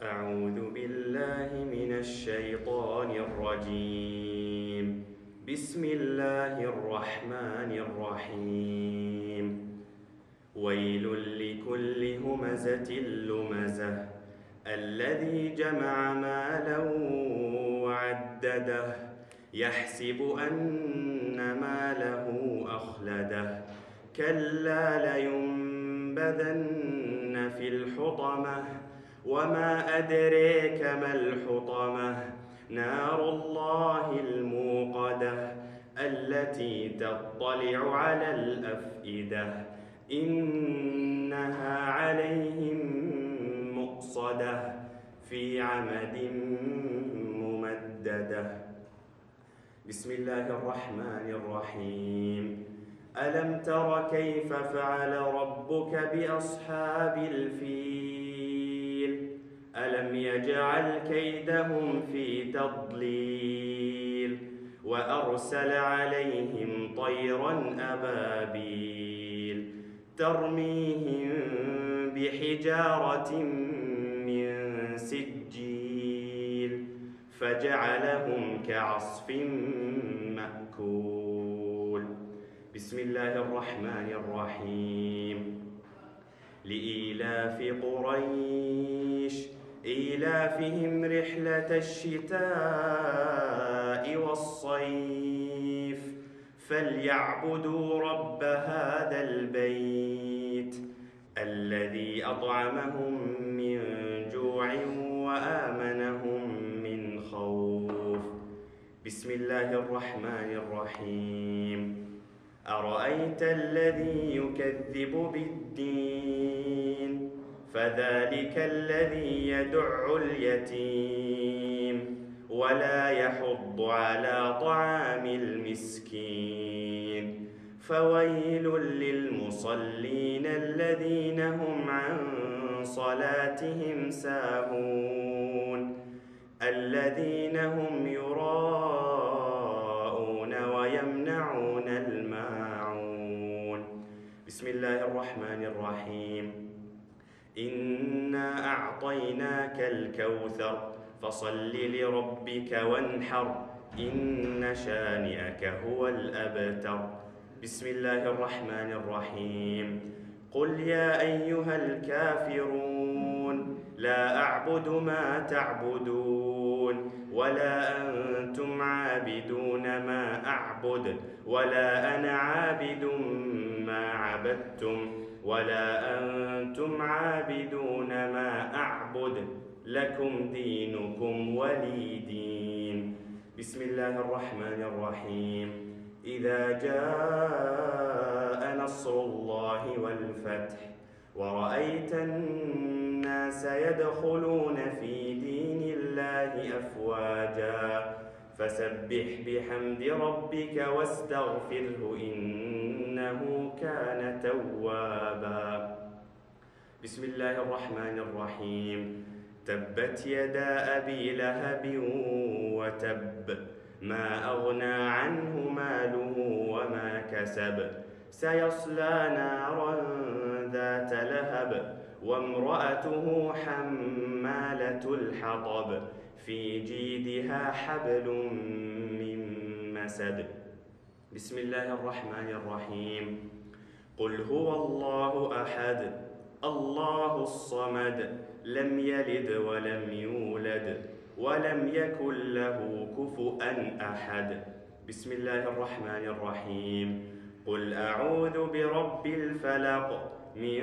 أعوذ بالله من الشيطان الرجيم. بسم الله الرحمن الرحيم. ويل لكل همزة لمزة الذي جمع مالا وعدده يحسب أن ماله أخلده كلا لينبذن في الحطمة وما أدريك ما الحطمة نار الله الموقدة التي تطلع على الأفئدة إنها عليهم مؤصدة في عمد ممددة. بسم الله الرحمن الرحيم. ألم تر كيف فعل ربك بأصحاب الفيل ألم يجعل كيدهم في تضليل وأرسل عليهم طيرا أبابيل ترميهم بحجارة من سجيل فجعلهم كعصف مأكول. بسم الله الرحمن الرحيم. لإيلاف قريش إيلافهم رحلة الشتاء والصيف فليعبدوا رب هذا البيت الذي أطعمهم من جوع وآمنهم من خوف. بسم الله الرحمن الرحيم. أرأيت الذي يكذب بالدين فذلك الذي يدع اليتيم ولا يحض على طعام المسكين فويل للمصلين الذين هم عن صلاتهم ساهون الذين هم يراءون ويمنعون الماعون. بسم الله الرحمن الرحيم. إنا أعطيناك الكوثر فصل لربك وانحر إن شانئك هو الأبتر. بسم الله الرحمن الرحيم. قل يا أيها الكافرون لا أعبد ما تعبدون ولا أنتم عابدون ما أعبد ولا أنا عابد ما عبدتم ولا أنتم عابدون ما أعبد لكم دينكم ولي دين. بسم الله الرحمن الرحيم. إذا جاء نصر الله والفتح ورأيت الناس يدخلون في دين الله أفواجا فسبح بحمد ربك واستغفره إنه كان توابا. بسم الله الرحمن الرحيم. تبت يدا أبي لهب وتب ما أغنى عنه ماله وما كسب سيصلى نارا ذات لهب وامرأته حمالة الحطب في جيدها حبل من مسد. بسم الله الرحمن الرحيم. قل هو الله أحد الله الصمد لم يلد ولم يولد ولم يكن له كفؤا أحد. بسم الله الرحمن الرحيم. قل أعوذ برب الفلق من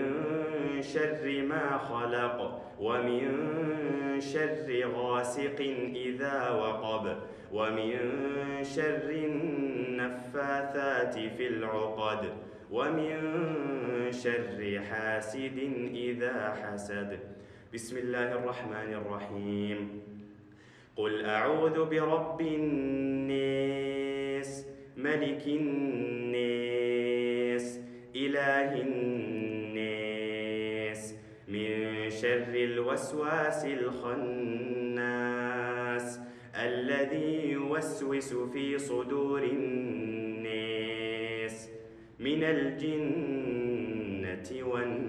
شر ما خلق ومن شر غاسق إذا وقب ومن شر النفاثات في العقد ومن شر حاسد إذا حسد. بسم الله الرحمن الرحيم. قل أعوذ برب الناس ملك الناس إله الناس من شر الوسواس الخناس الذي يوسوس في صدور الناس من الجنة والناس.